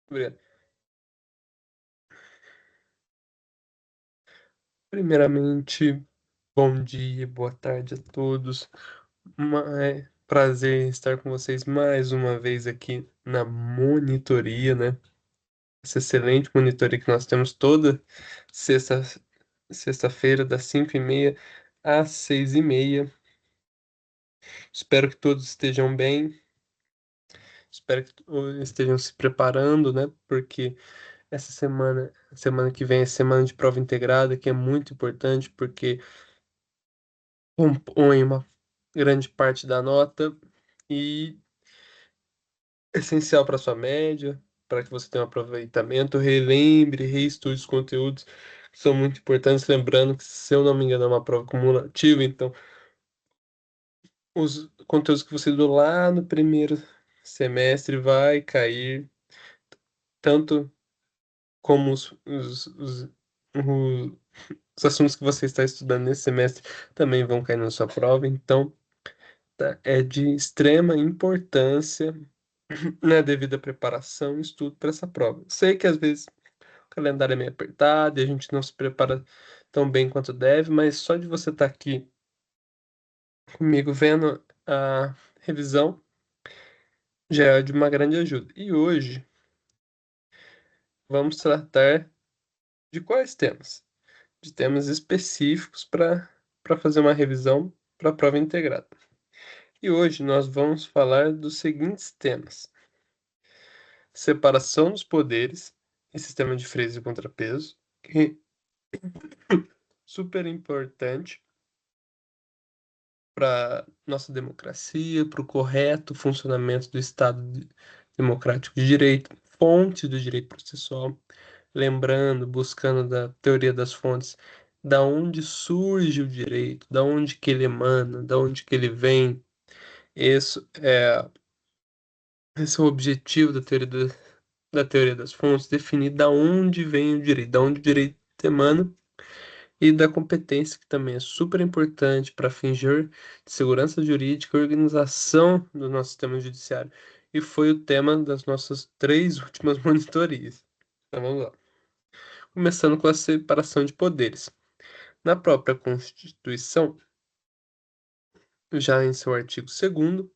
Obrigado. Primeiramente, bom dia, boa tarde a todos. É prazer em estar com vocês mais uma vez aqui na monitoria, né? Essa excelente monitoria que nós temos toda sexta, sexta-feira, das 5h30 às 6h30. Espero que todos estejam bem, espero que estejam se preparando, né? Porque essa semana que vem é semana de prova integrada, que é muito importante, porque compõe uma grande parte da nota e é essencial para sua média, para que você tenha um aproveitamento, relembre, reestude os conteúdos que são muito importantes, lembrando que, se eu não me engano, é uma prova cumulativa, então os conteúdos que você estudou lá no primeiro semestre vai cair, tanto como os assuntos que você está estudando nesse semestre também vão cair na sua prova, então é de extrema importância na devida preparação e estudo para essa prova. Sei que às vezes o calendário é meio apertado e a gente não se prepara tão bem quanto deve, mas só de você estar aqui comigo vendo a revisão já é de uma grande ajuda. E hoje vamos tratar de quais temas? De temas específicos para fazer uma revisão para a prova integrada. E hoje nós vamos falar dos seguintes temas: separação dos poderes e sistema de freios e contrapeso, que super importante para nossa democracia, para o correto funcionamento do Democrático de Direito, fonte do direito processual, lembrando, buscando da teoria das fontes, da onde surge o direito, da onde que ele emana, da onde que ele vem. Esse é o objetivo da teoria das fontes, definir da onde vem o direito, da onde o direito emana e da competência, que também é super importante para fingir de segurança jurídica e organização do nosso sistema judiciário. E foi o tema das nossas três últimas monitorias. Então vamos lá. Começando com a separação de poderes. Na própria Constituição, já em seu artigo 2º,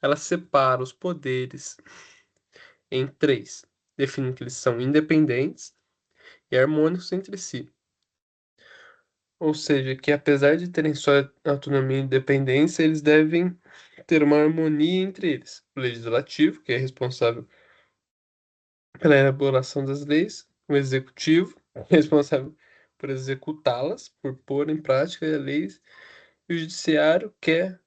ela separa os poderes em três, definindo que eles são independentes e harmônicos entre si. Ou seja, que apesar de terem sua autonomia e independência, eles devem ter uma harmonia entre eles. O legislativo, que é responsável pela elaboração das leis, o executivo, responsável por executá-las, por pôr em prática as leis, e o judiciário, que é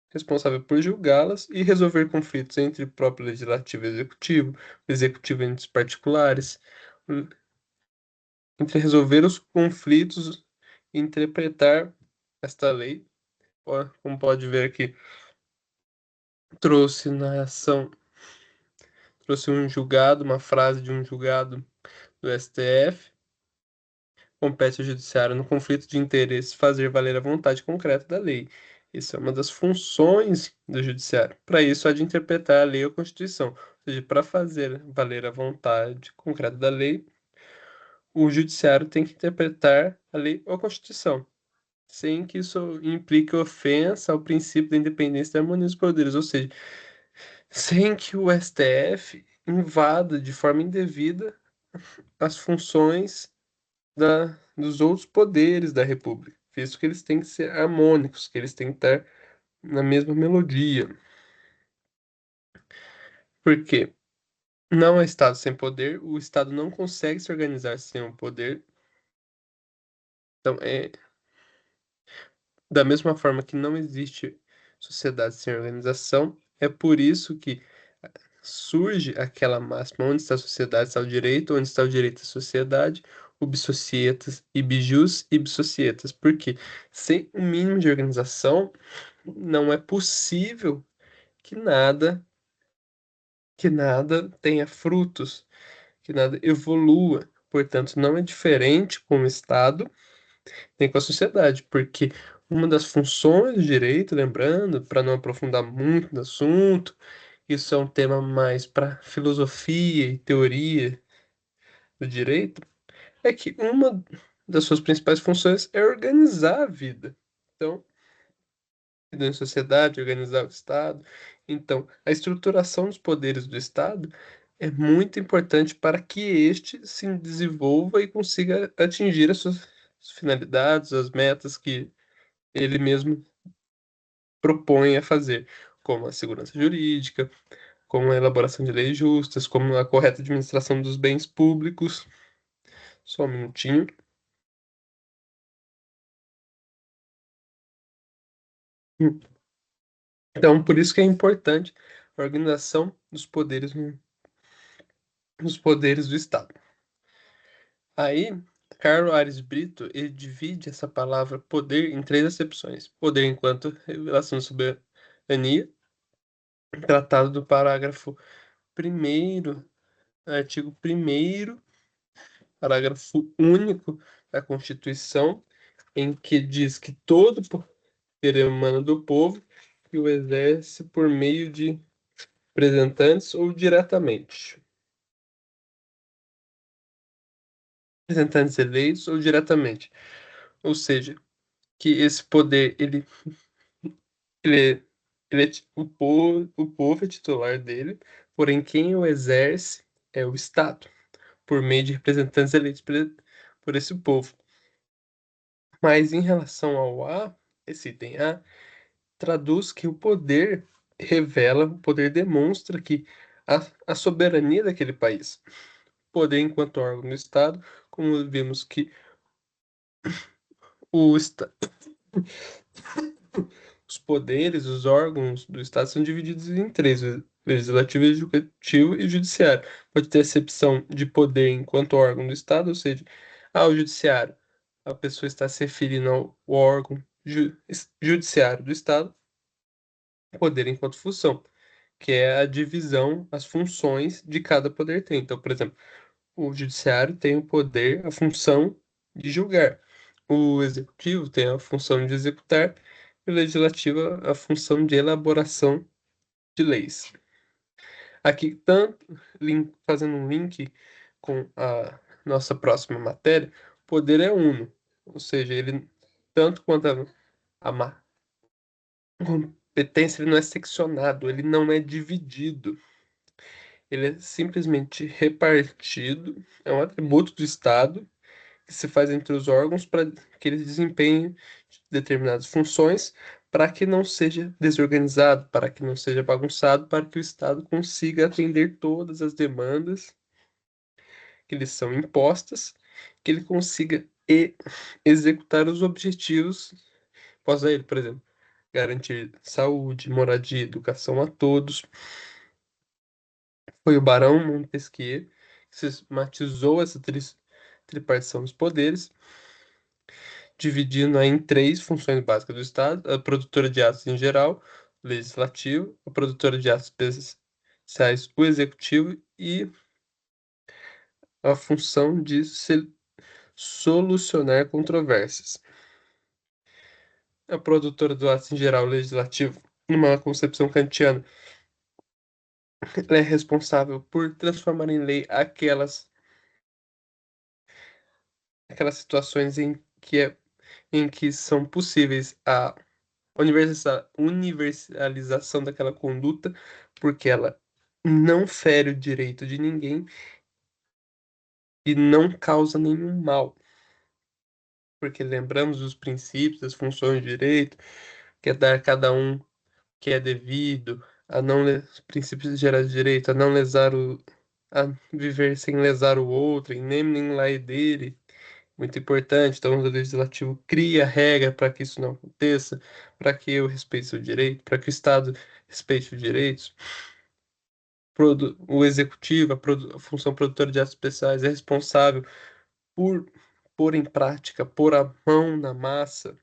responsável por julgá-las e resolver conflitos entre o próprio legislativo e o executivo entre os particulares, entre resolver os conflitos e interpretar esta lei. Como pode ver aqui, trouxe na ação, trouxe um julgado, uma frase de um julgado do STF. Compete ao judiciário no conflito de interesse fazer valer a vontade concreta da lei. Isso é uma das funções do judiciário. Para isso, há de interpretar a lei ou a Constituição. Ou seja, para fazer valer a vontade concreta da lei, o judiciário tem que interpretar a lei ou a Constituição, sem que isso implique ofensa ao princípio da independência e da harmonia dos poderes. Ou seja, sem que o STF invada de forma indevida as funções dos outros poderes da República, visto que eles têm que ser harmônicos, que eles têm que estar na mesma melodia. Porque não é Estado sem poder, o Estado não consegue se organizar sem o poder. Então, da mesma forma que não existe sociedade sem organização, é por isso que surge aquela máxima: onde está a sociedade, está o direito, onde está o direito, a sociedade, ubi societas, ibi jus, ibi societas. Porque sem o mínimo de organização, não é possível que nada tenha frutos, que nada evolua. Portanto, não é diferente com o Estado nem com a sociedade, porque uma das funções do direito, lembrando, para não aprofundar muito no assunto, isso é um tema mais para filosofia e teoria do direito, é que uma das suas principais funções é organizar a vida. Então, vida em sociedade, organizar o Estado. Então, a estruturação dos poderes do Estado é muito importante para que este se desenvolva e consiga atingir as suas finalidades, as metas que ele mesmo propõe a fazer, como a segurança jurídica, como a elaboração de leis justas, como a correta administração dos bens públicos. Só um minutinho. Então, por isso que é importante a organização dos poderes nos poderes do Estado. Aí, Carlo Ares Brito, ele divide essa palavra poder em três acepções. Poder enquanto revelação de soberania, tratado do parágrafo primeiro, artigo primeiro, parágrafo único da Constituição, em que diz que todo poder emana do povo e o exerce por meio de representantes ou diretamente. Representantes eleitos ou diretamente. Ou seja, que esse poder ele, o povo é titular dele, porém quem o exerce é o Estado, por meio de representantes eleitos por esse povo. Mas em relação ao A, esse item A, traduz que o poder revela, o poder demonstra que a soberania daquele país. Poder enquanto órgão do Estado, como vimos que o, Estado os poderes, os órgãos do Estado são divididos em três: legislativo, executivo e judiciário. Pode ter acepção de poder enquanto órgão do Estado, ou seja, o judiciário, a pessoa está se referindo ao órgão judiciário do Estado, poder enquanto função, que é a divisão, as funções de cada poder tem. Então, por exemplo, o judiciário tem o poder, a função de julgar. O executivo tem a função de executar e o legislativo a função de elaboração de leis. Aqui, tanto fazendo um link com a nossa próxima matéria, o poder é uno, ou seja, ele tanto quanto a competência, ele não é seccionado, ele não é dividido. Ele é simplesmente repartido, é um atributo do Estado que se faz entre os órgãos para que eles desempenhem determinadas funções, para que não seja desorganizado, para que não seja bagunçado, para que o Estado consiga atender todas as demandas que lhes são impostas, que ele consiga executar os objetivos após ele, por exemplo, garantir saúde, moradia, educação a todos. Foi o Barão Montesquieu que sistematizou essa tripartição dos poderes, dividindo em três funções básicas do Estado: a produtora de atos em geral, o legislativo, a produtora de atos especiais, o executivo, e a função de solucionar controvérsias. A produtora do atos em geral, o legislativo, numa concepção kantiana, ela é responsável por transformar em lei aquelas situações em que são possíveis a universalização daquela conduta, porque ela não fere o direito de ninguém e não causa nenhum mal. Porque lembramos dos princípios, das funções de direito, que é dar a cada um que é devido, a não os princípios gerais de direito, a não lesar a viver sem lesar o outro, em nem lei dele. Muito importante. Então, o legislativo cria regra para que isso não aconteça, para que eu respeite o direito, para que o Estado respeite os direitos. O executivo, a função produtora de atos especiais, é responsável por pôr em prática, pôr a mão na massa,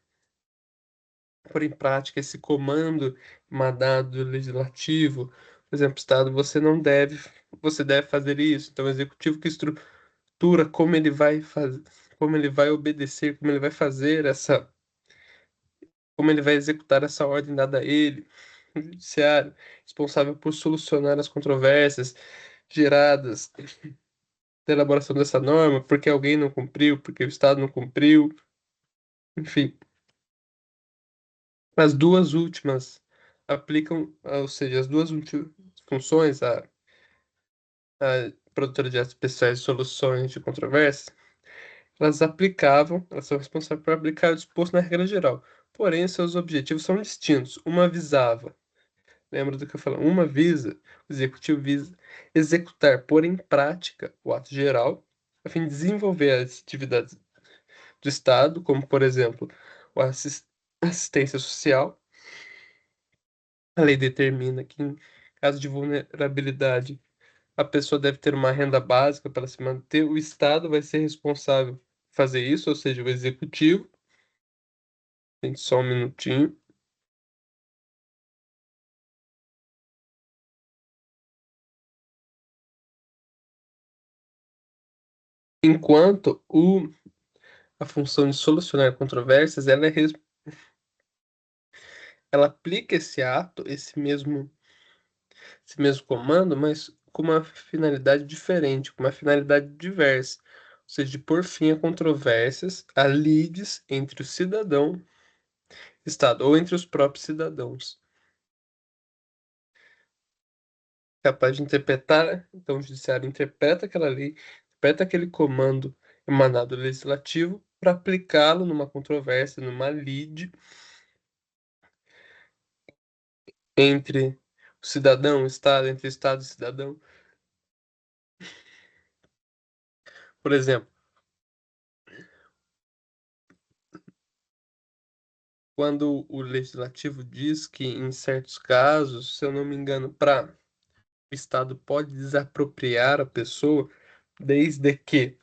pôr em prática esse comando emanado do legislativo. Por exemplo, Estado, você deve fazer isso. Então, o executivo que estrutura como ele vai fazer, como ele vai obedecer, como ele vai fazer como ele vai executar essa ordem dada a ele. judiciário, responsável por solucionar as controvérsias geradas da elaboração dessa norma, porque alguém não cumpriu, porque o Estado não cumpriu, enfim. As duas últimas aplicam, ou seja, as duas últimas funções, a produtora de atos especiais e soluções de controvérsias, elas são responsáveis por aplicar o disposto na regra geral. Porém, seus objetivos são distintos. Uma visava, lembra do que eu falei? Uma visa, o executivo visa executar, pôr em prática o ato geral, a fim de desenvolver as atividades do Estado, como, por exemplo, o assistência social. A lei determina que, em caso de vulnerabilidade, a pessoa deve ter uma renda básica para se manter. O Estado vai ser responsável por fazer isso, ou seja, o executivo. Tem só um minutinho. Enquanto a função de solucionar controvérsias, ela aplica esse ato, esse mesmo comando, mas com uma finalidade diferente, com uma finalidade diversa. Ou seja, de pôr fim a controvérsias, a lides entre o cidadão e o Estado, ou entre os próprios cidadãos. Capaz de interpretar, então o judiciário interpreta aquela lei, interpreta aquele comando emanado do legislativo para aplicá-lo numa controvérsia, numa lide entre o cidadão, o Estado, entre o Estado e o cidadão. Por exemplo, quando o legislativo diz que, em certos casos, se eu não me engano, o Estado pode desapropriar a pessoa, desde que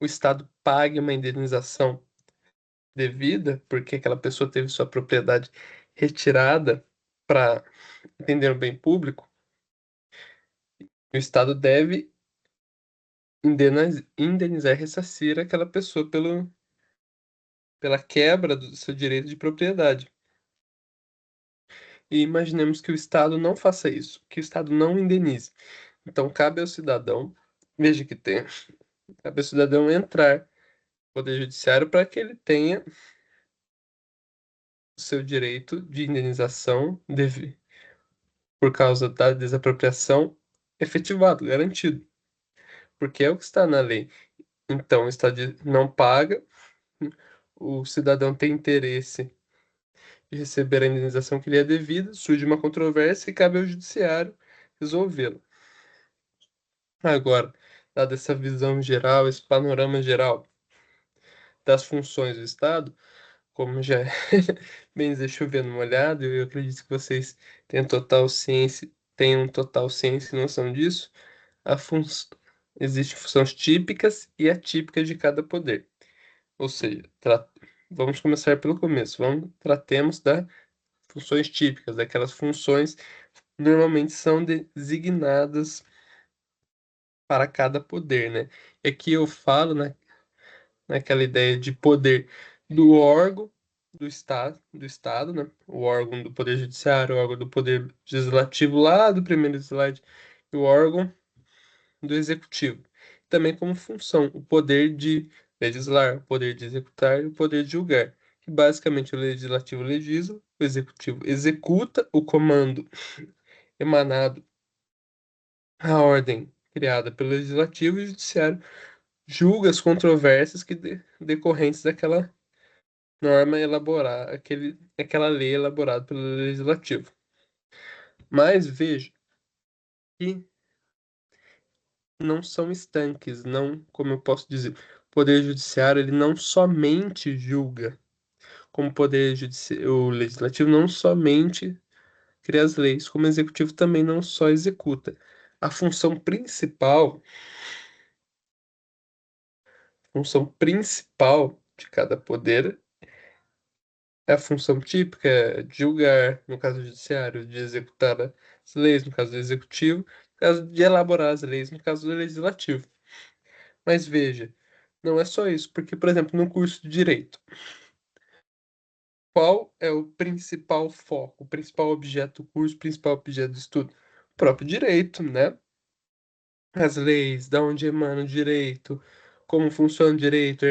o Estado pague uma indenização devida, porque aquela pessoa teve sua propriedade retirada para atender o bem público, o Estado deve indenizar e ressarcir aquela pessoa pela quebra do seu direito de propriedade. E imaginemos que o Estado não faça isso, que o Estado não indenize. Então, cabe ao cidadão, veja que tem, cabe ao cidadão entrar no Poder Judiciário para que ele tenha o seu direito de indenização por causa da desapropriação efetivado, garantido, porque é o que está na lei. Então, o Estado não paga, o cidadão tem interesse de receber a indenização que lhe é devida, surge uma controvérsia e cabe ao judiciário resolvê-la. Agora, dada essa visão geral, esse panorama geral das funções do Estado, como já é bem dizer chovendo molhado, eu acredito que vocês tenham total ciência e noção disso, a fun... existem funções típicas e atípicas de cada poder. Ou seja, vamos começar pelo começo. Tratemos das funções típicas, daquelas funções que normalmente são designadas para cada poder, né? E aqui eu falo, né, naquela ideia de poder do órgão do Estado, né? O órgão do Poder Judiciário, o órgão do Poder Legislativo lá do primeiro slide, e o órgão do Executivo. Também como função, o poder de legislar, o poder de executar e o poder de julgar. Que basicamente o Legislativo legisla, o Executivo executa o comando emanado, a ordem criada pelo Legislativo, e o Judiciário julga as controvérsias decorrentes daquela norma elaborada, aquela lei elaborada pelo Legislativo. Mas veja que não são estanques, não, como eu posso dizer, o Poder Judiciário ele não somente julga, como o Legislativo não somente cria as leis, como o Executivo também não só executa. A função principal de cada poder é a função típica, é de julgar, no caso do judiciário, de executar as leis, no caso do executivo, no caso de elaborar as leis, no caso do legislativo. Mas veja, não é só isso, porque, por exemplo, no curso de direito, Qual é o principal foco, o principal objeto do curso, o principal objeto do estudo? O próprio direito, né? As leis, da onde emana o direito, como funciona o direito,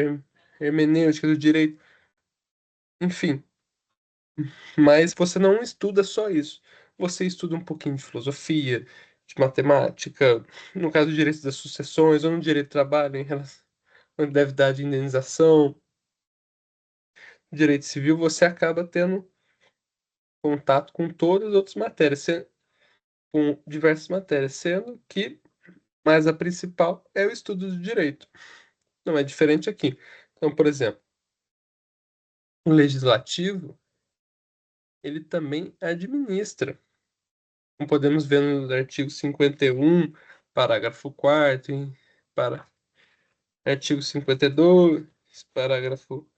hermenêutica do direito, enfim. Mas você não estuda só isso. Você estuda um pouquinho de filosofia, de matemática, no caso do direito das sucessões, ou no direito do trabalho, em relação à deve dar de indenização, direito civil, você acaba tendo contato com todas as outras matérias, com diversas matérias, sendo que mais a principal é o estudo do direito. Não é diferente aqui. Então, por exemplo, o legislativo, ele também administra. Como podemos ver no artigo 51, parágrafo 4º, para artigo 52, parágrafo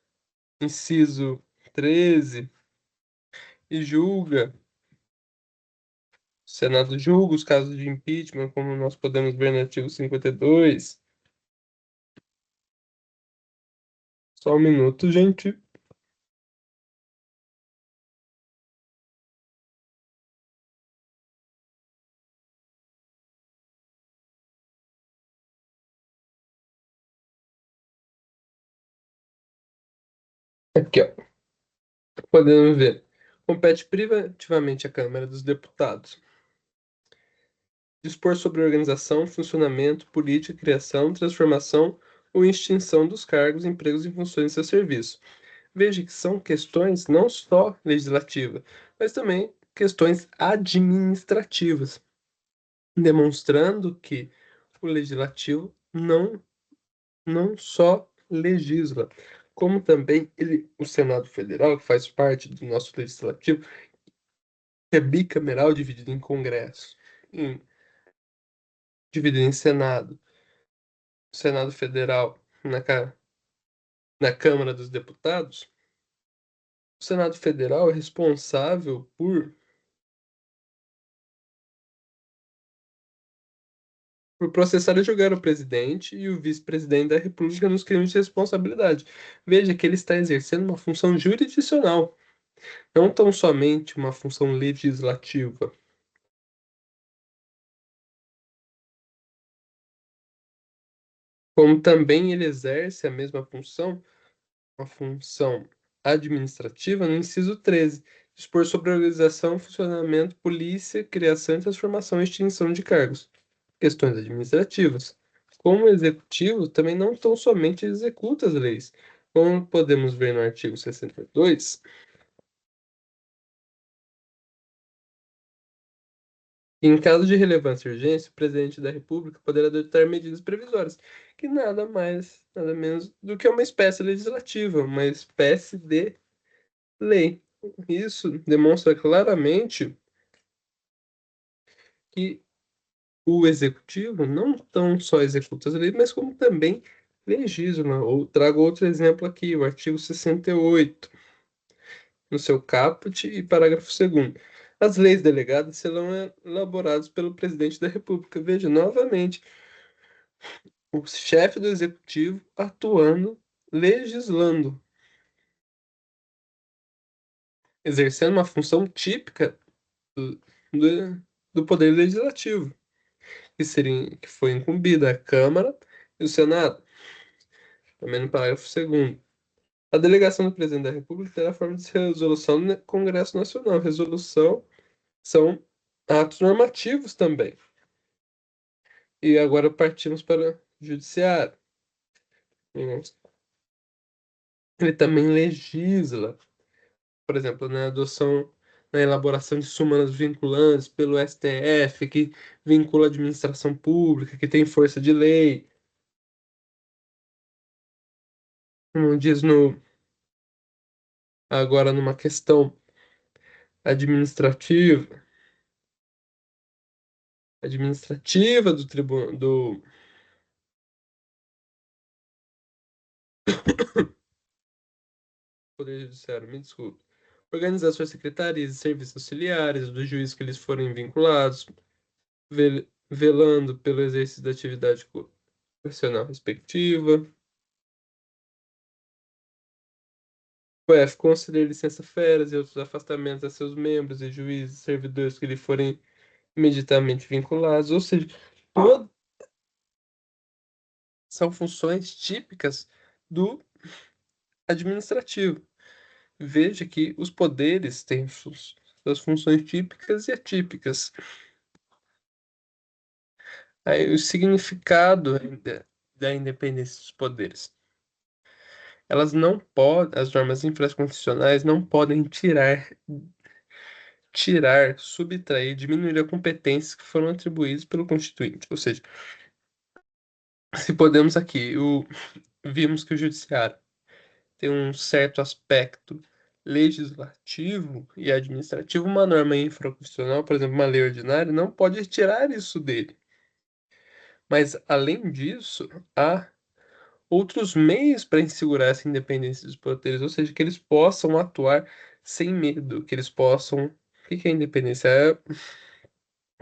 inciso 13, e julga, o Senado julga os casos de impeachment, como nós podemos ver no artigo 52. Só um minuto, gente. Aqui, ó. Podemos ver. Compete privativamente à Câmara dos Deputados dispor sobre a organização, funcionamento, política, criação, transformação ou extinção dos cargos, empregos e funções de seu serviço. Veja que são questões não só legislativas, mas também questões administrativas, demonstrando que o legislativo não só legisla, como também o Senado Federal, que faz parte do nosso legislativo, é bicameral dividido em Congresso, dividido em Senado. O Senado Federal na Câmara dos Deputados. O Senado Federal é responsável por processar e julgar o presidente e o vice-presidente da República nos crimes de responsabilidade. Veja que ele está exercendo uma função jurisdicional, não tão somente uma função legislativa, como também ele exerce a mesma função, uma função administrativa, no inciso 13, dispor sobre a organização, funcionamento, polícia, criação e transformação e extinção de cargos. Questões administrativas. Como executivo, também não tão somente executa as leis. Como podemos ver no artigo 62, em caso de relevância e urgência, o presidente da República poderá adotar medidas previsórias, que nada mais, nada menos do que uma espécie legislativa, uma espécie de lei. Isso demonstra claramente que o executivo não tão só executa as leis, mas como também legisla. Ou trago outro exemplo aqui, o artigo 68, no seu caput e parágrafo segundo. As leis delegadas serão elaboradas pelo presidente da República. Veja, novamente, o chefe do executivo atuando, legislando, exercendo uma função típica do, do poder legislativo, que foi incumbida à Câmara e o Senado, também no parágrafo segundo. A delegação do presidente da República terá forma de resolução no Congresso Nacional. Resolução são atos normativos também. E agora partimos para o judiciário. Ele também legisla, por exemplo, na elaboração de súmulas vinculantes pelo STF, que vincula a administração pública, que tem força de lei. Como diz agora numa questão administrativa, do tribunal do Poder Judiciário, me desculpe. Organizar suas secretarias e serviços auxiliares dos juízes que lhes forem vinculados, velando pelo exercício da atividade profissional respectiva. F. Conceder licença-férias e outros afastamentos a seus membros e juízes e servidores que lhe forem imediatamente vinculados. Ou seja, todas são funções típicas do administrativo. Veja que os poderes têm suas funções típicas e atípicas. Aí, o significado da independência dos poderes. Elas não podem, as normas infraconstitucionais não podem subtrair, diminuir a competência que foram atribuídas pelo Constituinte. Ou seja, se podemos aqui, vimos que o judiciário tem um certo aspecto legislativo e administrativo, uma norma infraconstitucional, por exemplo, uma lei ordinária, não pode retirar isso dele. Mas, além disso, há outros meios para assegurar essa independência dos poderes, ou seja, que eles possam atuar sem medo, que eles possam. O que que é independência? É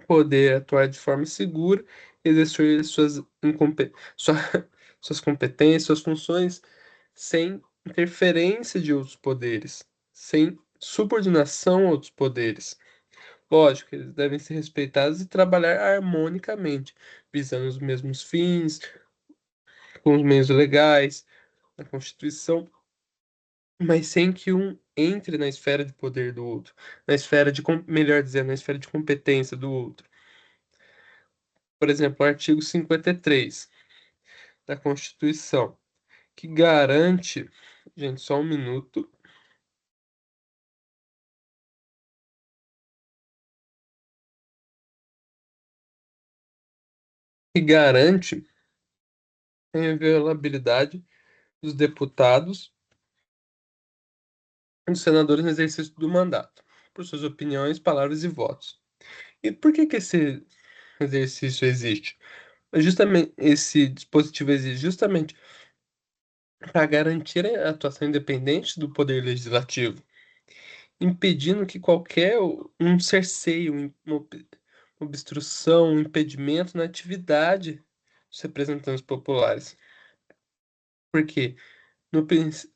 poder atuar de forma segura, exercer sua- suas competências, suas funções, sem interferência de outros poderes, sem subordinação a outros poderes. Lógico, eles devem ser respeitados e trabalhar harmonicamente, visando os mesmos fins, com os meios legais, a Constituição, mas sem que um entre na esfera de poder do outro, na esfera de, melhor dizendo, na esfera de competência do outro. Por exemplo, o artigo 53 da Constituição, que garante, gente, só um minuto, que garante a inviolabilidade dos deputados e dos senadores no exercício do mandato, por suas opiniões, palavras e votos. E por que que esse exercício existe? Justamente esse dispositivo existe justamente para garantir a atuação independente do poder legislativo, impedindo que qualquer um cerceio, uma obstrução, um impedimento na atividade dos representantes populares. Porque, no, princ-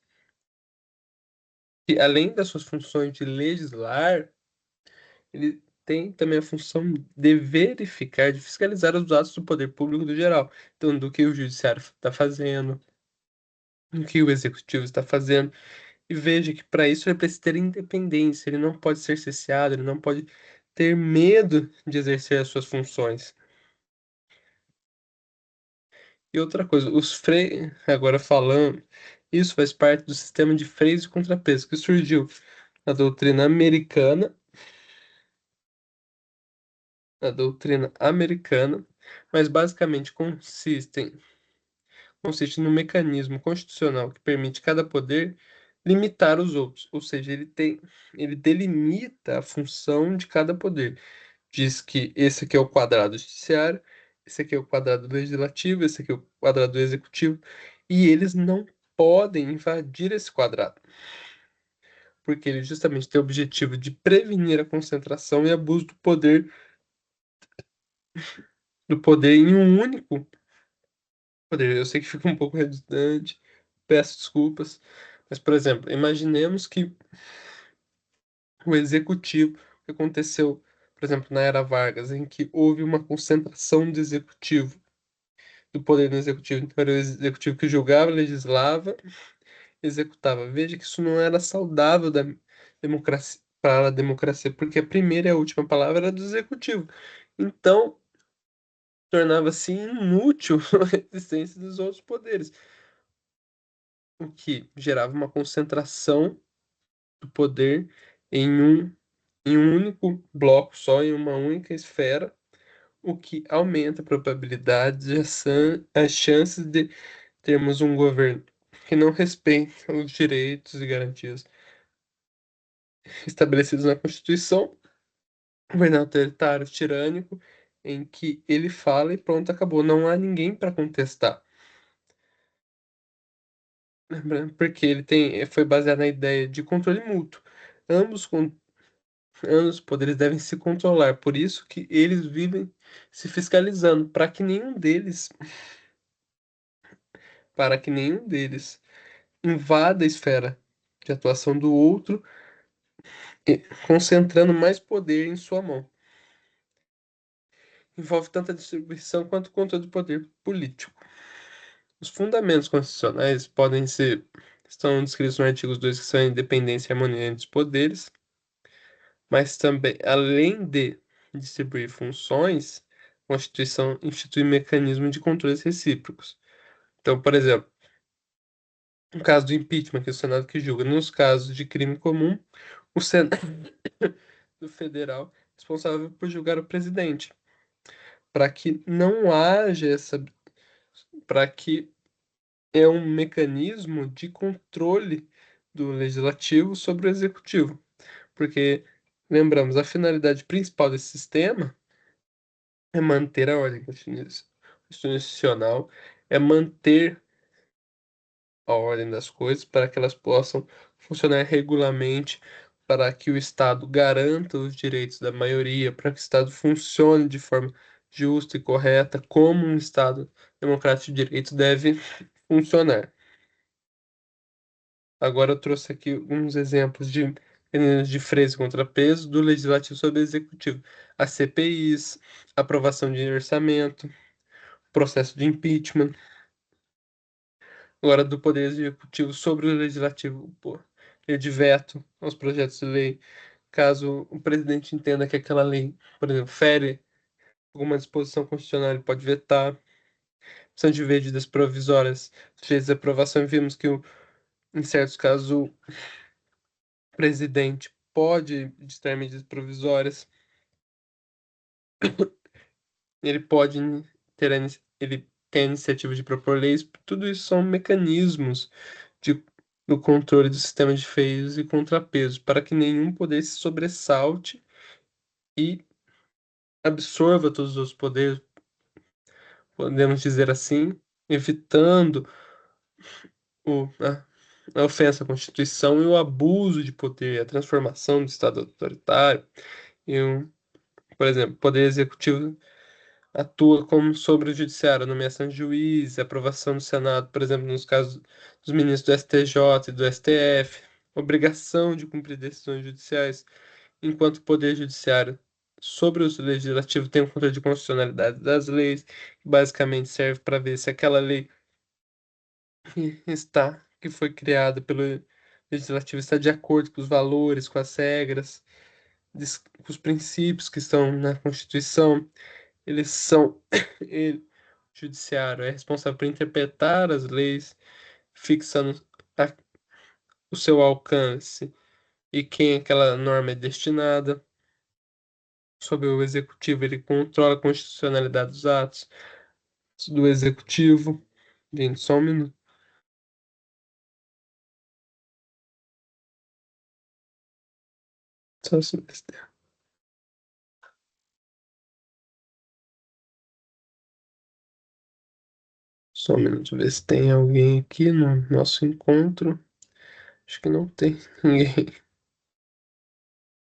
além das suas funções de legislar, ele tem também a função de verificar, de fiscalizar os atos do poder público do geral. Então, do que o judiciário está fazendo, do que o executivo está fazendo. E veja que para isso ele precisa ter independência, ele não pode ser cerceado, ele não pode ter medo de exercer as suas funções. E outra coisa, agora falando, isso faz parte do sistema de freios e contrapesos que surgiu na doutrina americana, mas basicamente consiste no mecanismo constitucional que permite cada poder limitar os outros, ou seja, ele delimita a função de cada poder. Diz que esse aqui é o quadrado judiciário, esse aqui é o quadrado legislativo, esse aqui é o quadrado executivo, e eles não podem invadir esse quadrado, porque ele justamente tem o objetivo de prevenir a concentração e abuso do poder em um único poder. Eu sei que fica um pouco redundante, peço desculpas, mas, por exemplo, imaginemos que o executivo, o que aconteceu, por exemplo, na era Vargas, em que houve uma concentração do executivo, do poder no executivo. Então, era o executivo que julgava, legislava, executava. Veja que isso não era saudável da democracia, para a democracia, porque a primeira e a última palavra era do executivo. Então, tornava-se inútil a existência dos outros poderes, o que gerava uma concentração do poder em em um único bloco só, em uma única esfera, o que aumenta a probabilidade e as chances de termos um governo que não respeita os direitos e garantias estabelecidos na Constituição, um governo autoritário, tirânico, em que ele fala e pronto, acabou. Não há ninguém para contestar. Lembrando, porque foi baseado na ideia de controle mútuo. Ambos, con- ambos os poderes devem se controlar, por isso que eles vivem se fiscalizando, para que nenhum deles invada a esfera de atuação do outro, e concentrando mais poder em sua mão. Envolve tanto a distribuição quanto o controle do poder político. Os fundamentos constitucionais estão descritos no artigo 2, que são a independência e a harmonia entre os poderes, mas também, além de distribuir funções, a Constituição institui mecanismos de controles recíprocos. Então, por exemplo, no caso do impeachment, que é o Senado que julga, nos casos de crime comum, o Senado federal é responsável por julgar o presidente, para que não haja para que é um mecanismo de controle do legislativo sobre o executivo, porque lembramos, a finalidade principal desse sistema é manter a ordem constitucional, é manter a ordem das coisas para que elas possam funcionar regularmente, para que o Estado garanta os direitos da maioria, para que o Estado funcione de forma justa e correta, como um Estado democrático de direito deve funcionar. Agora eu trouxe aqui uns exemplos de mecanismos de freio e contrapeso do legislativo sobre o executivo. As CPIs, aprovação de orçamento, processo de impeachment. Agora do Poder Executivo sobre o Legislativo, pô, ele de veto aos projetos de lei, caso o presidente entenda que aquela lei, por exemplo, fere alguma disposição constitucional, ele pode vetar. São de medidas provisórias, sujeitas à aprovação, e vimos que, em certos casos, o presidente pode ditar medidas provisórias, ele pode ele tem a iniciativa de propor leis, tudo isso são mecanismos de, do controle do sistema de freios e contrapesos, para que nenhum poder se sobressalte e absorva todos os poderes, podemos dizer assim, evitando a ofensa à Constituição e o abuso de poder, a transformação do Estado autoritário. E, por exemplo, o Poder Executivo atua como sobre o Judiciário, a nomeação de juízes, a aprovação do Senado, por exemplo, nos casos dos ministros do STJ e do STF, obrigação de cumprir decisões judiciais, enquanto o Poder Judiciário sobre o Legislativo tem o controle de constitucionalidade das leis, que basicamente serve para ver se aquela lei que foi criada pelo Legislativo está de acordo com os valores, com as regras, com os princípios que estão na Constituição. Eles são. Ele, o judiciário é responsável por interpretar as leis, fixando a- o seu alcance e quem aquela norma é destinada. Sobre o executivo, ele controla a constitucionalidade dos atos do executivo. Gente, só um minuto. Só um minuto, ver se tem alguém aqui no nosso encontro. Acho que não tem ninguém.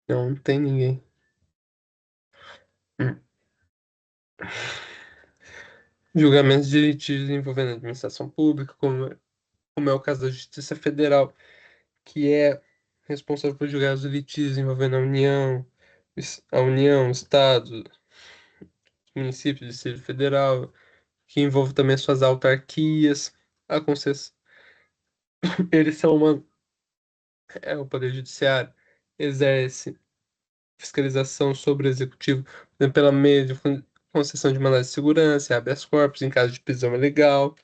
Não, não tem ninguém. Hum. Julgamentos de litígios envolvendo a administração pública, como é o caso da Justiça Federal, que é responsável por julgar os litígios envolvendo a União, o Estado, os municípios, o Distrito Federal, que envolve também as suas autarquias, a concessão. Eles são o Poder Judiciário, exerce fiscalização sobre o Executivo, por exemplo, pela meio de concessão de mandado de segurança, habeas corpus em caso de prisão ilegal,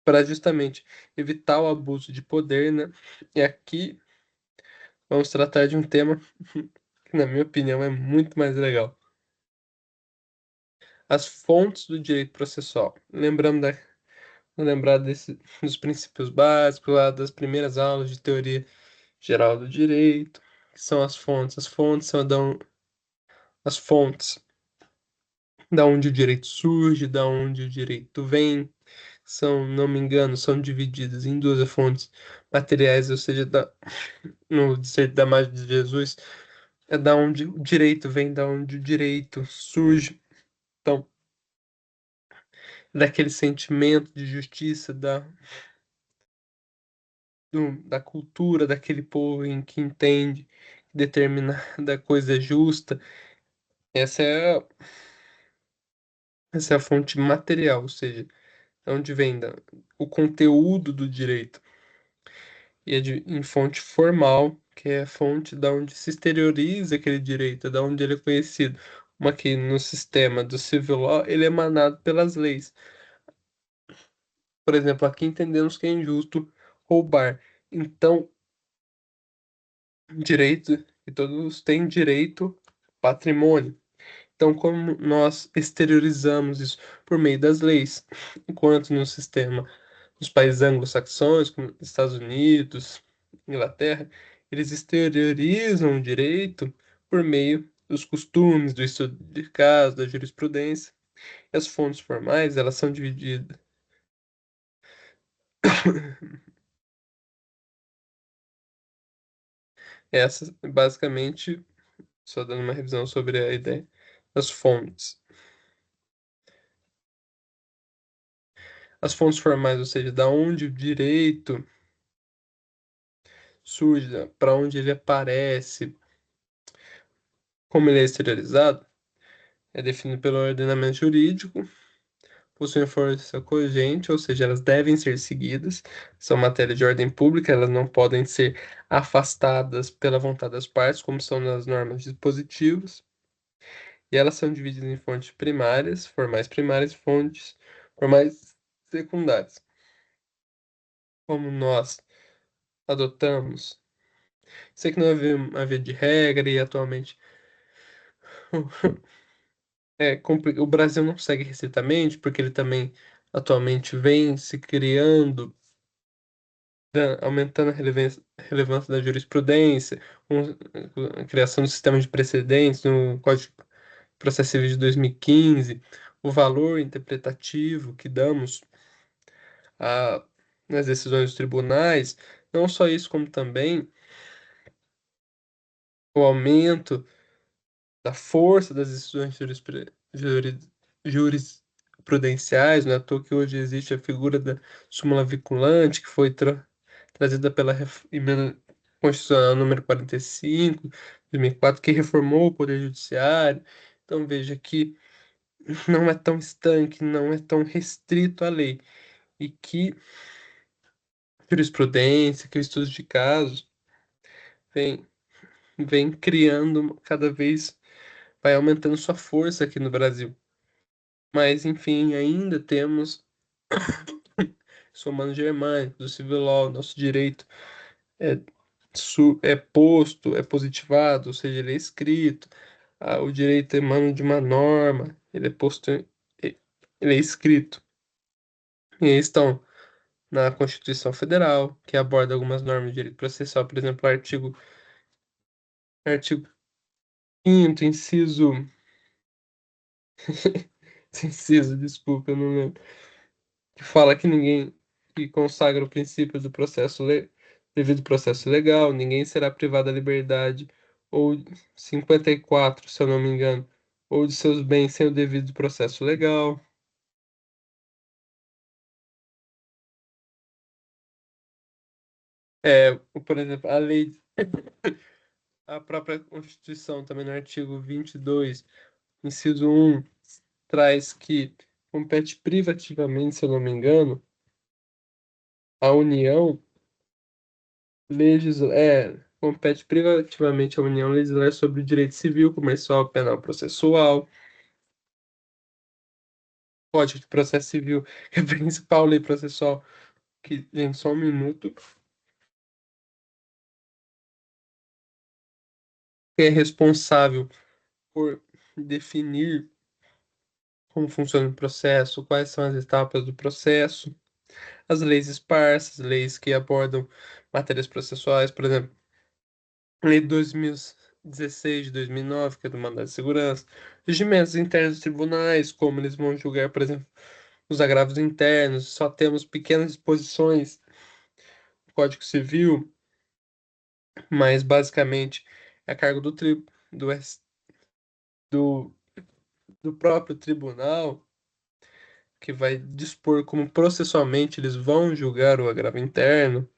para justamente evitar o abuso de poder, né? E aqui vamos tratar de um tema que, na minha opinião, é muito mais legal. As fontes do direito processual. Lembrar dos princípios básicos lá das primeiras aulas de teoria geral do direito, que são as fontes. As fontes são as fontes da onde o direito surge, da onde o direito vem. São, não me engano, são divididas em duas fontes materiais, ou seja, no Direito da Imagem de Jesus, é da onde o direito vem, da onde o direito surge. Então, daquele sentimento de justiça, da cultura daquele povo em que entende que determinada coisa é justa. Essa é, essa é a fonte material, ou seja, de onde vem o conteúdo do direito. E é em fonte formal, que é a fonte da onde se exterioriza aquele direito, da onde ele é conhecido. Uma que no sistema do civil law, ele é emanado pelas leis. Por exemplo, aqui entendemos que é injusto roubar. Então, direito, e todos têm direito ao patrimônio. Então, como nós exteriorizamos isso por meio das leis, enquanto no sistema dos países anglo-saxões, como Estados Unidos, Inglaterra, eles exteriorizam o direito por meio dos costumes, do estudo de caso, da jurisprudência. E as fontes formais, elas são divididas. Essas, basicamente, só dando uma revisão sobre a ideia das fontes. As fontes formais, ou seja, da onde o direito surge, para onde ele aparece, como ele é exteriorizado, é definido pelo ordenamento jurídico, possuem força cogente, ou seja, elas devem ser seguidas, são matéria de ordem pública, elas não podem ser afastadas pela vontade das partes, como são nas normas dispositivas, e elas são divididas em fontes primárias e fontes formais secundárias. Como nós adotamos, sei que não havia de regra e atualmente o Brasil não segue restritamente, porque ele também atualmente vem se criando, aumentando relevância da jurisprudência, a criação do sistema de precedentes no Código de Processo Civil de 2015, o valor interpretativo que damos nas decisões dos tribunais, não só isso, como também o aumento da força das decisões jurisprudenciais, não é à toa que hoje existe a figura da súmula vinculante, que foi trazida pela emenda constitucional número 45, de 2004, que reformou o Poder Judiciário. Então veja que não é tão estanque, não é tão restrito à lei, e que jurisprudência, que o estudo de casos vem, vem criando cada vez, vai aumentando sua força aqui no Brasil. Mas, enfim, ainda temos somando germânico, do civil law, nosso direito é, é posto, é positivado, ou seja, ele é escrito. O direito emana de uma norma, ele é posto, ele é escrito. E aí estão na Constituição Federal, que aborda algumas normas de direito processual, por exemplo, artigo 5º, desculpa, eu não lembro, que fala que ninguém, que consagra o princípio do devido processo legal, ninguém será privado da liberdade, ou 54, se eu não me engano, ou de seus bens sem o devido processo legal. Por exemplo, a própria Constituição, também no artigo 22, inciso 1, traz que compete privativamente, se eu não me engano, à União compete privativamente à União legislar sobre o direito civil, comercial, penal, processual, Código de Processo Civil, que é a principal lei processual, que, gente, só um minuto, que é responsável por definir como funciona o processo, quais são as etapas do processo, as leis esparsas, leis que abordam matérias processuais, por exemplo, Lei 2016 de 2009, que é do mandado de segurança, regimentos internos dos tribunais, como eles vão julgar, por exemplo, os agravos internos, só temos pequenas disposições no Código Civil, mas basicamente é a cargo do, S- do, do próprio tribunal que vai dispor como processualmente eles vão julgar o agravo interno.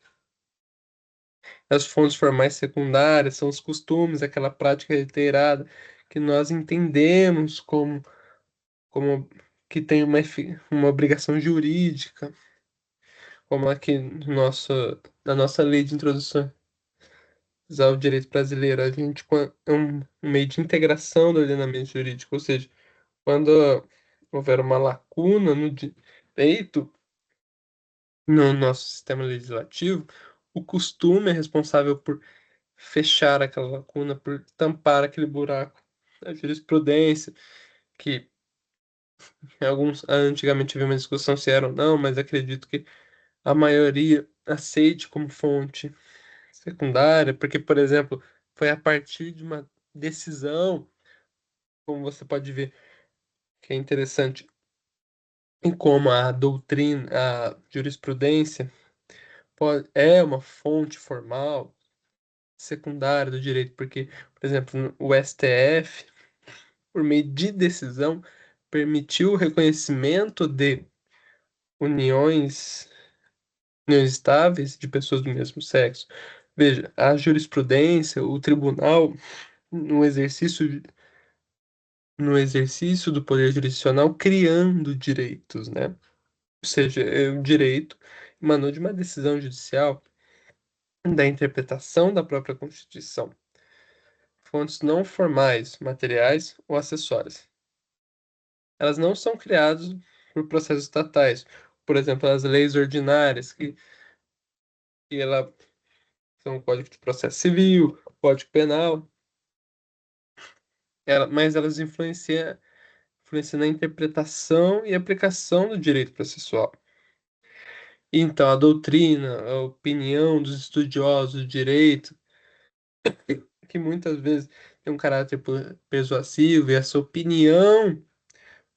As fontes formais secundárias são os costumes, aquela prática reiterada que nós entendemos como que tem uma obrigação jurídica, como aqui no na nossa lei de introdução ao direito brasileiro, a gente é um meio de integração do ordenamento jurídico, ou seja, quando houver uma lacuna no direito, no nosso sistema legislativo, o costume é responsável por fechar aquela lacuna, por tampar aquele buraco. A jurisprudência, que antigamente havia uma discussão se era ou não, mas acredito que a maioria aceite como fonte secundária, porque, por exemplo, foi a partir de uma decisão, como você pode ver, que é interessante, em como a doutrina, a jurisprudência é uma fonte formal secundária do direito, porque, por exemplo, o STF, por meio de decisão, permitiu o reconhecimento de uniões, uniões estáveis de pessoas do mesmo sexo. Veja, a jurisprudência, o tribunal, no exercício, no exercício do poder jurisdicional, criando direitos, né? Ou seja, o direito emanou de uma decisão judicial da interpretação da própria Constituição. Fontes não formais, materiais ou acessórias. Elas não são criadas por processos estatais. Por exemplo, as leis ordinárias, que ela, são o Código de Processo Civil, Código Penal, mas elas influenciam na interpretação e aplicação do direito processual. Então, a doutrina, a opinião dos estudiosos do direito, que muitas vezes tem um caráter persuasivo, e essa opinião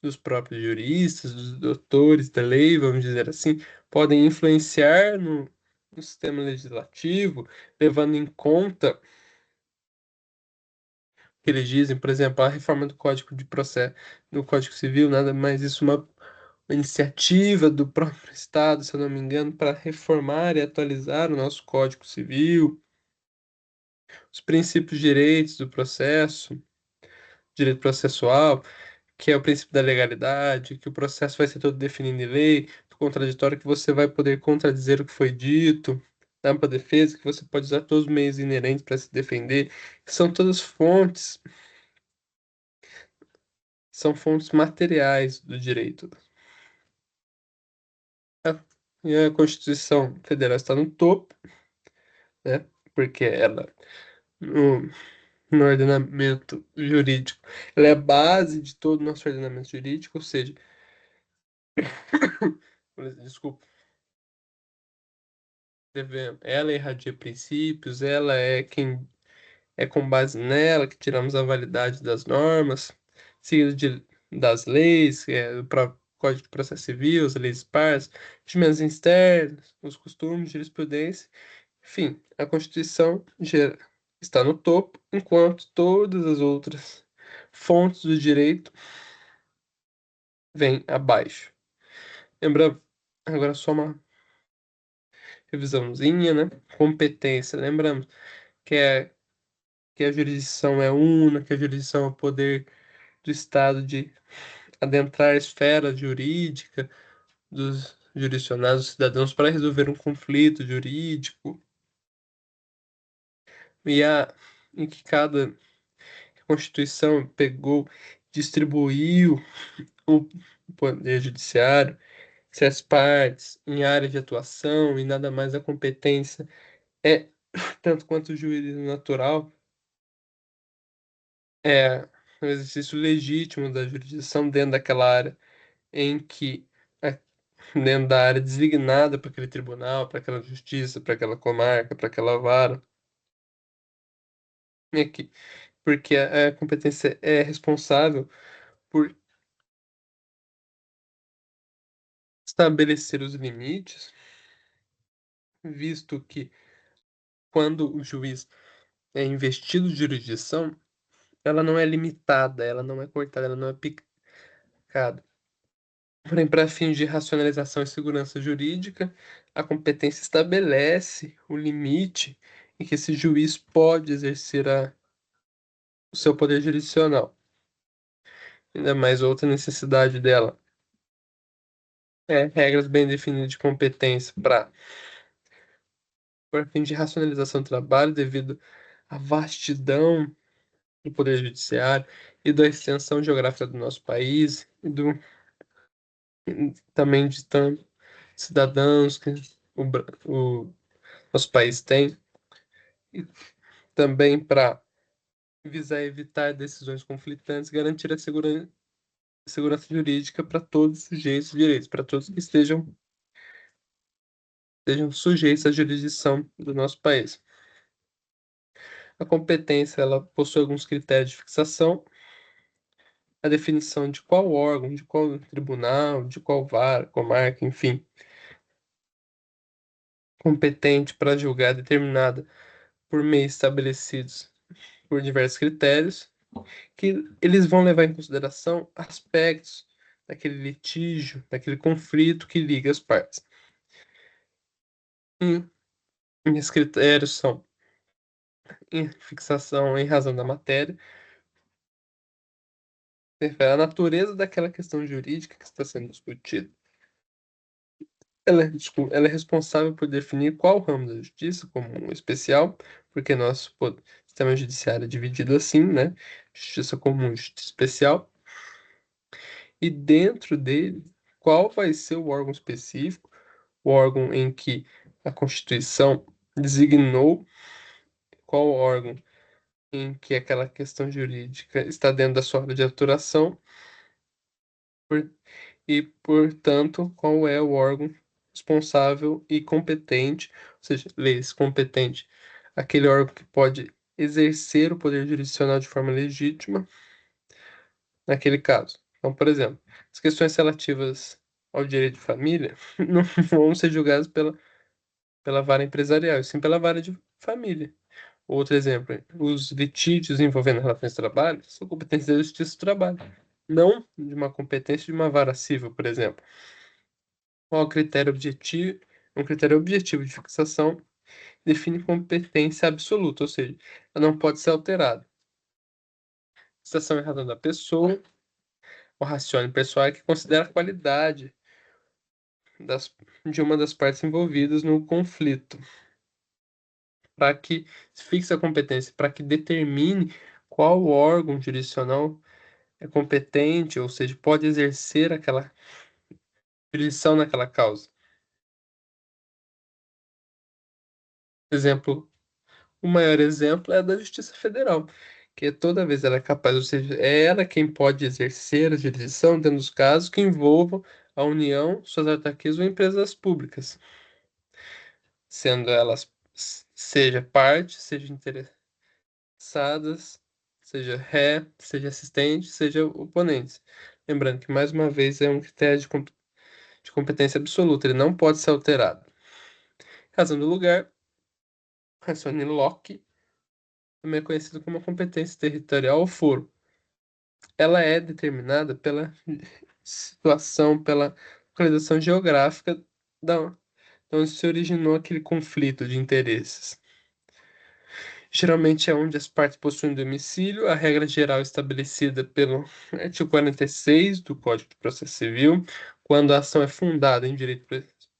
dos próprios juristas, dos doutores da lei, vamos dizer assim, podem influenciar no sistema legislativo, levando em conta o que eles dizem, por exemplo, a reforma do Código de Processo, do Código Civil, nada mais isso, uma iniciativa do próprio Estado, se eu não me engano, para reformar e atualizar o nosso Código Civil, os princípios de direitos do processo, direito processual, que é o princípio da legalidade, que o processo vai ser todo definido em lei, do contraditório, que você vai poder contradizer o que foi dito, da ampla defesa, que você pode usar todos os meios inerentes para se defender, que são todas fontes, são fontes materiais do direito. A- E a Constituição Federal está no topo, né? Porque ela, no, no ordenamento jurídico, ela é a base de todo o nosso ordenamento jurídico, ou seja, desculpa, ela irradia princípios, ela é quem é com base nela que tiramos a validade das normas, seguido das leis, que é o próprio Código de Processo Civil, as leis pares, regimentos externos, os costumes, jurisprudência, enfim, a Constituição está no topo, enquanto todas as outras fontes do direito vêm abaixo. Lembra, agora só uma revisãozinha, né? Competência, lembramos que que a jurisdição é una, que a jurisdição é o poder do Estado de adentrar a esfera jurídica dos jurisdicionados cidadãos para resolver um conflito jurídico, e em que cada Constituição pegou, distribuiu o poder judiciário, se as partes em área de atuação e nada mais a competência é tanto quanto o juízo natural, é o exercício legítimo da jurisdição dentro daquela área em que dentro da área designada para aquele tribunal, para aquela justiça, para aquela comarca, para aquela vara. E aqui, porque a competência é responsável por estabelecer os limites, visto que quando o juiz é investido de jurisdição, ela não é limitada, ela não é cortada, ela não é picada. Porém, para fins de racionalização e segurança jurídica, a competência estabelece o limite em que esse juiz pode exercer o seu poder jurisdicional. Ainda mais outra necessidade dela é regras bem definidas de competência para fim de racionalização do trabalho devido à vastidão do poder judiciário e da extensão geográfica do nosso país também de tantos cidadãos que o nosso país tem, e também para visar evitar decisões conflitantes, garantir a segurança jurídica para todos os sujeitos de direitos, para todos que estejam sujeitos à jurisdição do nosso país. A competência ela possui alguns critérios de fixação, a definição de qual órgão, de qual tribunal, de qual vara, comarca, enfim, competente para julgar determinada por meios estabelecidos por diversos critérios, que eles vão levar em consideração aspectos daquele litígio, daquele conflito que liga as partes. E esses critérios são em fixação em razão da matéria, refere à natureza daquela questão jurídica que está sendo discutida. Ela é responsável por definir qual ramo da justiça, comum especial, porque nosso sistema judiciário é dividido assim, né? Justiça comum, justiça especial. E dentro dele, qual vai ser o órgão específico, o órgão em que a Constituição designou, qual órgão em que aquela questão jurídica está dentro da sua área de atuação, por- e, portanto, qual é o órgão responsável e competente, ou seja, leis competente, aquele órgão que pode exercer o poder jurisdicional de forma legítima naquele caso. Então, por exemplo, as questões relativas ao direito de família não vão ser julgadas pela vara empresarial, e sim pela vara de família. Outro exemplo, os litígios envolvendo relações de trabalho são competências da Justiça do Trabalho, não de uma competência de uma vara civil, por exemplo. Qual é o critério objetivo? Um critério objetivo de fixação define competência absoluta, ou seja, ela não pode ser alterada. Fixação em razão da pessoa, o raciônio pessoal é que considera a qualidade de uma das partes envolvidas no conflito, para que se fixe a competência, para que determine qual órgão jurisdicional é competente, ou seja, pode exercer aquela jurisdição naquela causa. Exemplo, o maior exemplo é a da Justiça Federal, que toda vez ela é capaz, ou seja, é ela quem pode exercer a jurisdição dentro dos casos que envolvam a União, suas autarquias ou empresas públicas, sendo elas seja parte, seja interessadas, seja ré, seja assistente, seja oponentes. Lembrando que, mais uma vez, é um critério de competência absoluta, ele não pode ser alterado. Razão do lugar, raciocínio Locke, também é conhecido como competência territorial ou foro. Ela é determinada pela situação, pela localização geográfica da onde se originou aquele conflito de interesses. Geralmente é onde as partes possuem domicílio, a regra geral estabelecida pelo artigo 46 do Código de Processo Civil, quando a ação é fundada em direito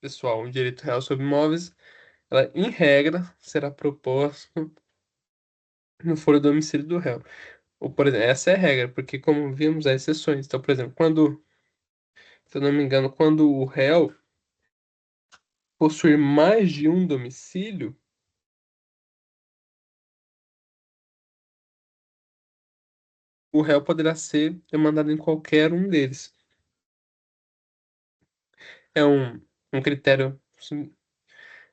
pessoal ou em direito real sobre imóveis, ela, em regra, será proposta no foro do domicílio do réu. Ou, por exemplo, essa é a regra, porque como vimos, há exceções. Então, por exemplo, se eu não me engano, quando o réu possuir mais de um domicílio, o réu poderá ser demandado em qualquer um deles. É um critério, sim,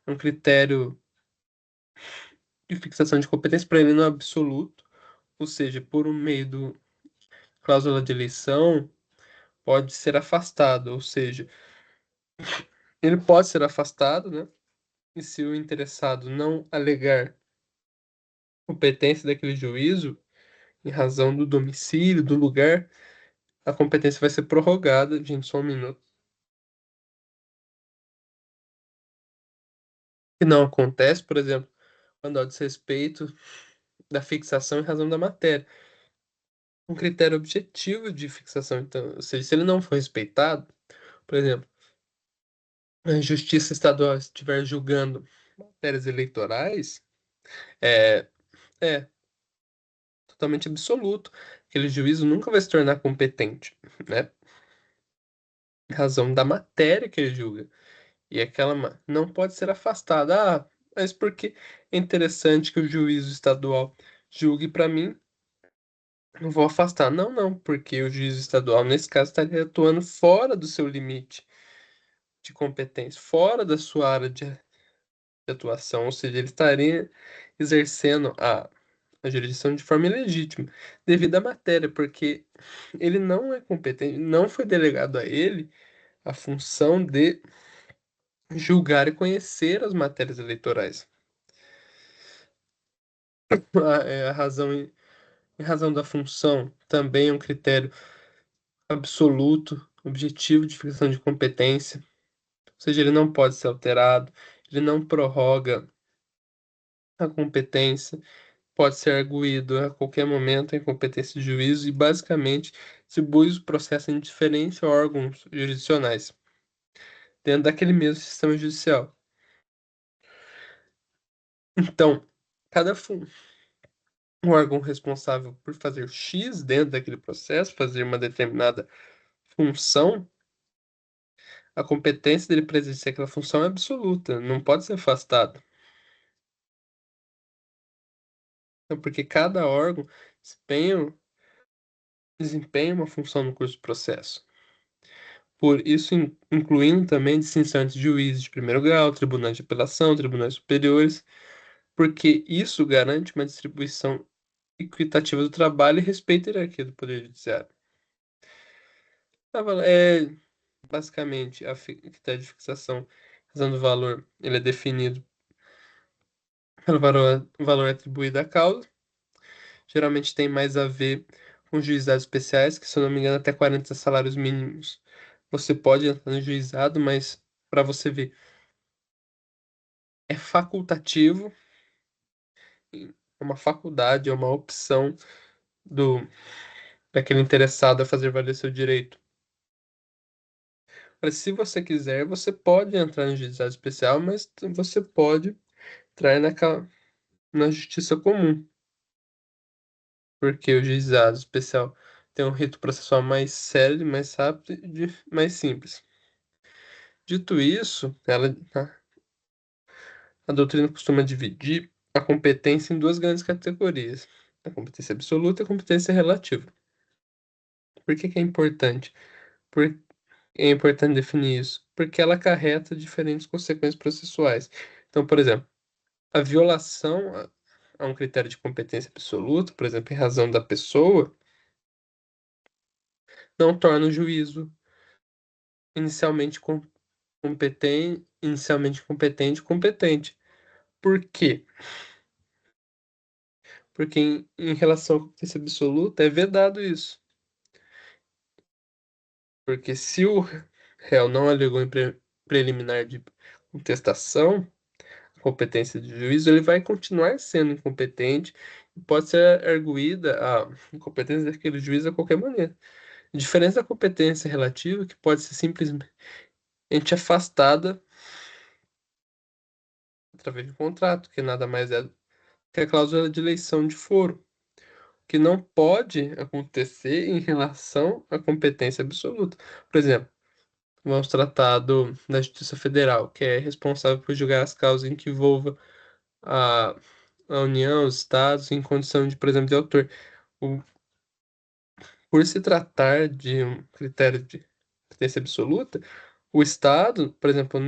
um critério de fixação de competência para ele no absoluto, ou seja, por um meio do cláusula de eleição, pode ser afastado, ou seja, ele pode ser afastado, né? E se o interessado não alegar competência daquele juízo, em razão do domicílio, do lugar, a competência vai ser prorrogada. Gente, só um minuto. Que não acontece, por exemplo, quando há o desrespeito da fixação em razão da matéria. Um critério objetivo de fixação, então, ou seja, se ele não for respeitado, por exemplo, a Justiça Estadual estiver julgando matérias eleitorais, é, é totalmente absoluto. Aquele juízo nunca vai se tornar competente, né? Em razão da matéria que ele julga. E aquela não pode ser afastada. Ah, mas porque é interessante que o juízo estadual julgue para mim, não vou afastar. Não, não, porque o juízo estadual, nesse caso, estaria atuando fora do seu limite de competência, fora da sua área de atuação, ou seja, ele estaria exercendo a jurisdição de forma ilegítima, devido à matéria, porque ele não é competente, não foi delegado a ele a função de julgar e conhecer as matérias eleitorais. A razão, em razão da função, também é um critério absoluto, objetivo de fixação de competência, ou seja, ele não pode ser alterado, ele não prorroga a competência, pode ser arguído a qualquer momento em competência de juízo e, basicamente, distribui o processo em diferentes órgãos jurisdicionais, dentro daquele mesmo sistema judicial. Então, cada um órgão responsável por fazer X dentro daquele processo, fazer uma determinada função, a competência dele para exercer aquela função é absoluta, não pode ser afastada. Então, porque cada órgão desempenha uma função no curso do processo. Por isso, incluindo também distinção entre juízes de primeiro grau, tribunais de apelação, tribunais superiores, porque isso garante uma distribuição equitativa do trabalho e respeito à hierarquia do Poder Judiciário. É, basicamente, critério de fixação, razão do valor, ele é definido pelo valor atribuído à causa. Geralmente tem mais a ver com juizados especiais, que, se eu não me engano, até 40 salários mínimos. Você pode entrar no juizado, mas para você ver, é facultativo, é uma faculdade, é uma opção do daquele interessado a fazer valer seu direito. Mas se você quiser, você pode entrar no juizado especial, mas você pode entrar na justiça comum, porque o juizado especial tem um rito processual mais sério, mais rápido e mais simples. Dito isso, a doutrina costuma dividir a competência em duas grandes categorias: a competência absoluta e a competência relativa. Por que que é importante? Por, É importante definir isso? Porque ela acarreta diferentes consequências processuais. Então, por exemplo, a violação a um critério de competência absoluta, por exemplo, em razão da pessoa, não torna o juízo inicialmente competente, competente. Por quê? Porque em relação à competência absoluta é vedado isso. Porque se o réu não alegou em preliminar de contestação, a competência de juízo, ele vai continuar sendo incompetente e pode ser arguída a incompetência daquele juiz a qualquer maneira. Diferente da competência relativa, que pode ser simplesmente afastada através de um contrato, que nada mais é que a cláusula de eleição de foro, que não pode acontecer em relação à competência absoluta. Por exemplo, vamos tratar da Justiça Federal, que é responsável por julgar as causas em que envolva a, a União, os Estados, em condição de, por exemplo, de autor. O- por se tratar de um critério de competência absoluta, o Estado, por exemplo,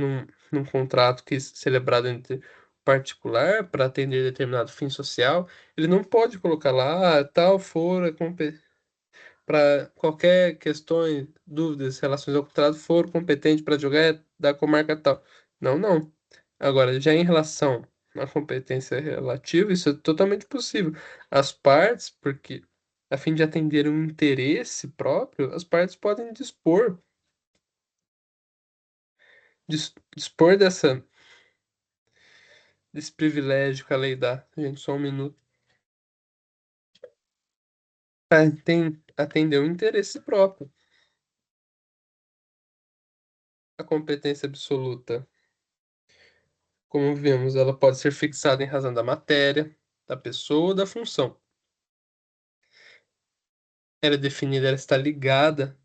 num contrato que é celebrado entre particular para atender determinado fim social, ele não pode colocar lá tal foro para qualquer questões, dúvidas, relações ao contrato, for competente para julgar da comarca tal. Não, não. Agora, já em relação à competência relativa, isso é totalmente possível. As partes, porque a fim de atender um interesse próprio, as partes podem dispor desse privilégio que a lei dá. Gente, só um minuto. Atender o interesse próprio. A competência absoluta, como vimos, ela pode ser fixada em razão da matéria, da pessoa ou da função. Ela é definida, ela está ligada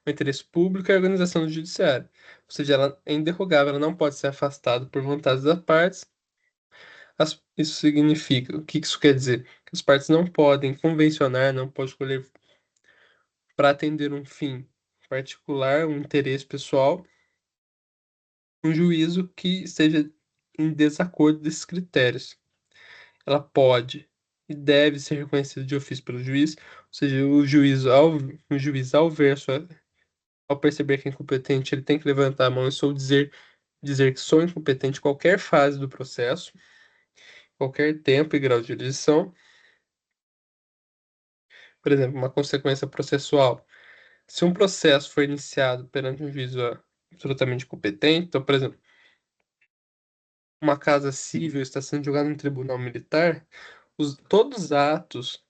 ao interesse público e à organização do judiciário. Ou seja, ela é inderrogável, ela não pode ser afastada por vontade das partes. Isso significa, o que isso quer dizer? Que as partes não podem convencionar, não podem escolher para atender um fim particular, um interesse pessoal, um juízo que esteja em desacordo desses critérios. Ela pode e deve ser reconhecida de ofício pelo juiz, ou seja, o juiz, ao ver ao perceber que é incompetente, ele tem que levantar a mão e só dizer que sou incompetente em qualquer fase do processo, qualquer tempo e grau de jurisdição. Por exemplo, uma consequência processual. Se um processo for iniciado perante um juiz absolutamente competente, então, por exemplo, uma causa civil está sendo julgada no tribunal militar, todos os atos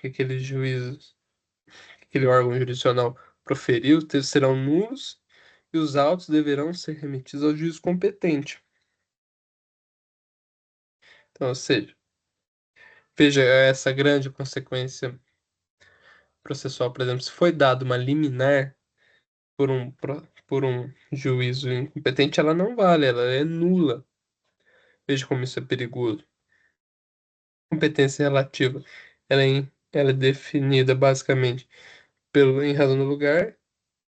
que aquele juiz, que aquele órgão jurisdicional proferiu serão nulos e os autos deverão ser remetidos ao juiz competente. Então, ou seja, veja essa grande consequência processual, por exemplo, se foi dada uma liminar por um juízo incompetente, ela não vale, ela é nula. Veja como isso é perigoso. Competência relativa, ela é definida basicamente em razão do lugar,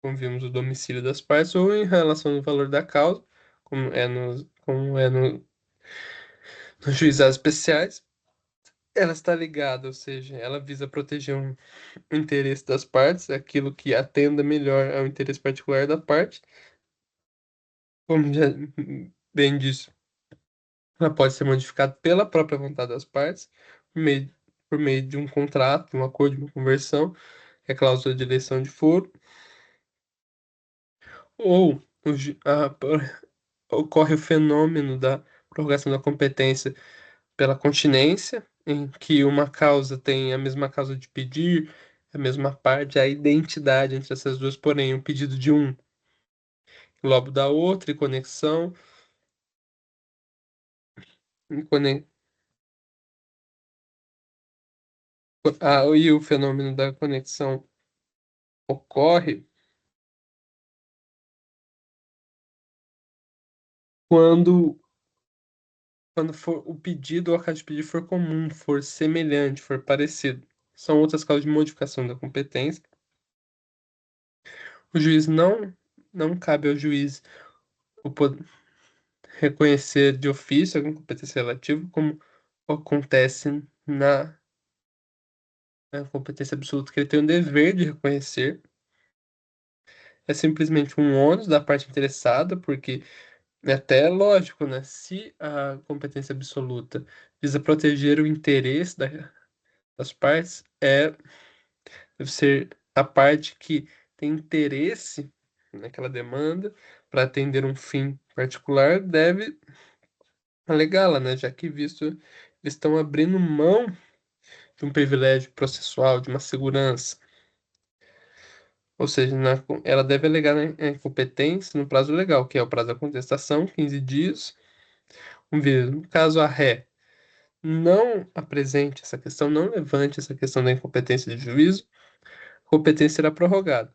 como vimos o domicílio das partes, ou em relação ao valor da causa, como é nos juizados especiais. Ela está ligada, ou seja, ela visa proteger o interesse das partes, aquilo que atenda melhor ao interesse particular da parte. Como já bem disse, ela pode ser modificada pela própria vontade das partes, por meio, por meio de um contrato, um acordo, uma conversão, que é a cláusula de eleição de foro, ou ocorre o fenômeno da prorrogação da competência pela continência, em que uma causa tem a mesma causa de pedir, a mesma parte, a identidade entre essas duas, porém, o pedido de um lobo da outra e conexão, e, e o fenômeno da conexão ocorre quando, quando for o pedido ou a causa de pedir for comum, for semelhante, for parecido. São outras causas de modificação da competência. O juiz não cabe ao juiz o poder reconhecer de ofício alguma competência relativa, como acontece na competência absoluta, que ele tem o dever de reconhecer. É simplesmente um ônus da parte interessada, porque é até lógico, né? Se a competência absoluta visa proteger o interesse das partes, deve ser a parte que tem interesse naquela demanda para atender um fim particular, deve alegá-la, né? Já que visto eles estão abrindo mão de um privilégio processual, de uma segurança. Ou seja, ela deve alegar a incompetência no prazo legal, que é o prazo da contestação, 15 dias. Vamos ver, no caso a ré não apresente essa questão, não levante essa questão da incompetência de juízo, a competência será prorrogada.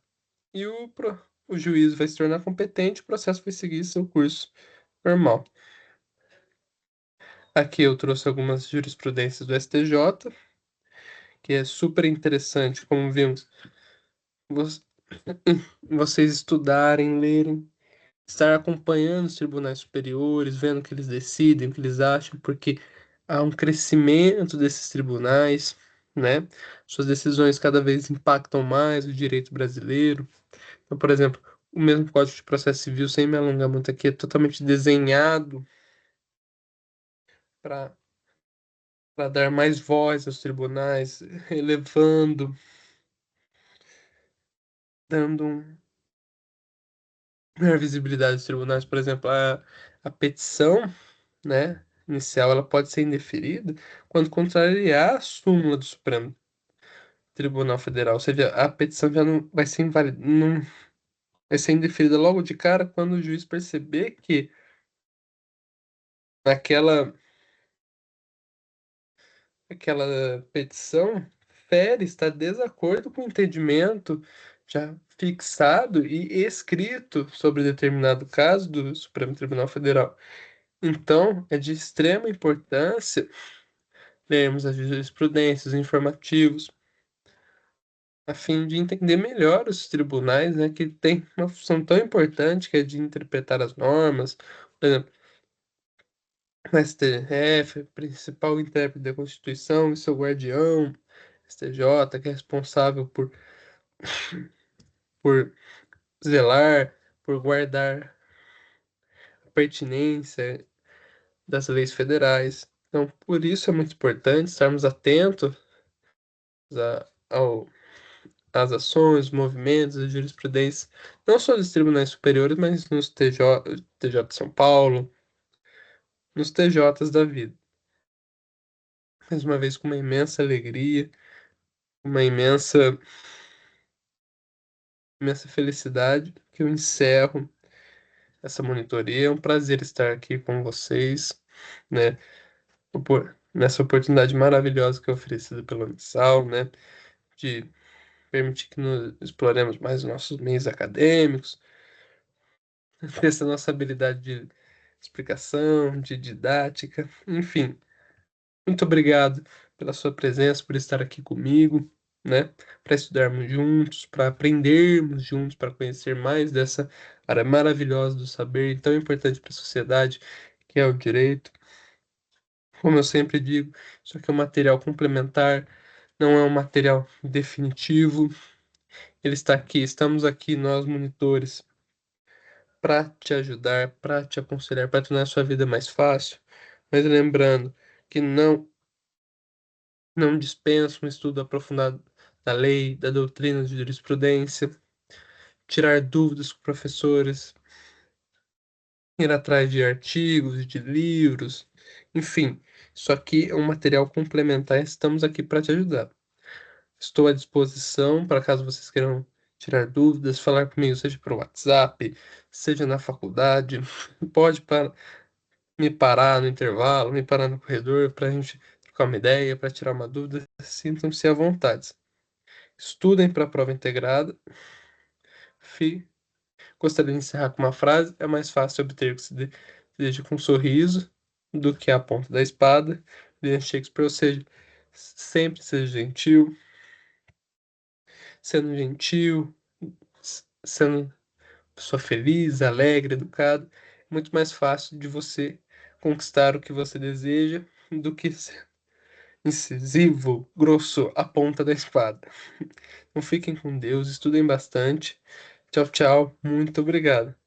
E o juízo vai se tornar competente, o processo vai seguir seu curso normal. Aqui eu trouxe algumas jurisprudências do STJ, que é super interessante, como vimos, vo- vocês estudarem, lerem, estar acompanhando os tribunais superiores, vendo o que eles decidem, o que eles acham, porque há um crescimento desses tribunais, né? Suas decisões cada vez impactam mais o direito brasileiro. Então, por exemplo, o mesmo Código de Processo Civil, sem me alongar muito aqui, é totalmente desenhado para dar mais voz aos tribunais, elevando, dando maior visibilidade aos tribunais. Por exemplo, a petição, né? inicial ela pode ser indeferida quando contrariar a súmula do Supremo Tribunal Federal. Ou seja, a petição já não vai ser inválida, não vai ser indeferida logo de cara quando o juiz perceber que aquela, aquela petição fere, está de desacordo com o entendimento já fixado e escrito sobre determinado caso do Supremo Tribunal Federal. Então, é de extrema importância lermos as jurisprudências, os informativos, a fim de entender melhor os tribunais, né, que têm uma função tão importante que é de interpretar as normas. Por exemplo, o STF, principal intérprete da Constituição, e seu guardião, STJ, que é responsável por zelar, por guardar a pertinência das leis federais. Então, por isso é muito importante estarmos atentos ao as ações, movimentos, a jurisprudência, não só dos tribunais superiores, mas nos TJ de São Paulo, nos TJs da vida. Mais uma vez, com uma imensa alegria, uma imensa felicidade, que eu encerro essa monitoria. É um prazer estar aqui com vocês, né? Nessa oportunidade maravilhosa que é oferecida pela Unisal, né? De permitir que nos exploremos mais os nossos meios acadêmicos, essa nossa habilidade de explicação, de didática, enfim. Muito obrigado pela sua presença, por estar aqui comigo, né? Para estudarmos juntos, para aprendermos juntos, para conhecer mais dessa área maravilhosa do saber, e tão importante para a sociedade, que é o direito. Como eu sempre digo, isso aqui é um material complementar, não é um material definitivo. Ele está aqui, estamos aqui, nós monitores, para te ajudar, para te aconselhar, para tornar a sua vida mais fácil. Mas lembrando que não dispensa um estudo aprofundado da lei, da doutrina de jurisprudência, tirar dúvidas com professores, ir atrás de artigos, de livros, enfim. Isso aqui é um material complementar, estamos aqui para te ajudar. Estou à disposição para caso vocês queiram tirar dúvidas, falar comigo, seja por WhatsApp, seja na faculdade, pode me parar no intervalo, me parar no corredor para a gente trocar uma ideia, para tirar uma dúvida, sintam-se à vontade. Estudem para a prova integrada. Fi. Gostaria de encerrar com uma frase: é mais fácil obter o que se deseja com um sorriso do que a ponta da espada. William Shakespeare, ou seja, sempre seja gentil, sendo gentil, sendo uma pessoa feliz, alegre, educada, é muito mais fácil de você conquistar o que você deseja do que incisivo, grosso, a ponta da espada. Então fiquem com Deus, estudem bastante. Tchau, tchau. Muito obrigado.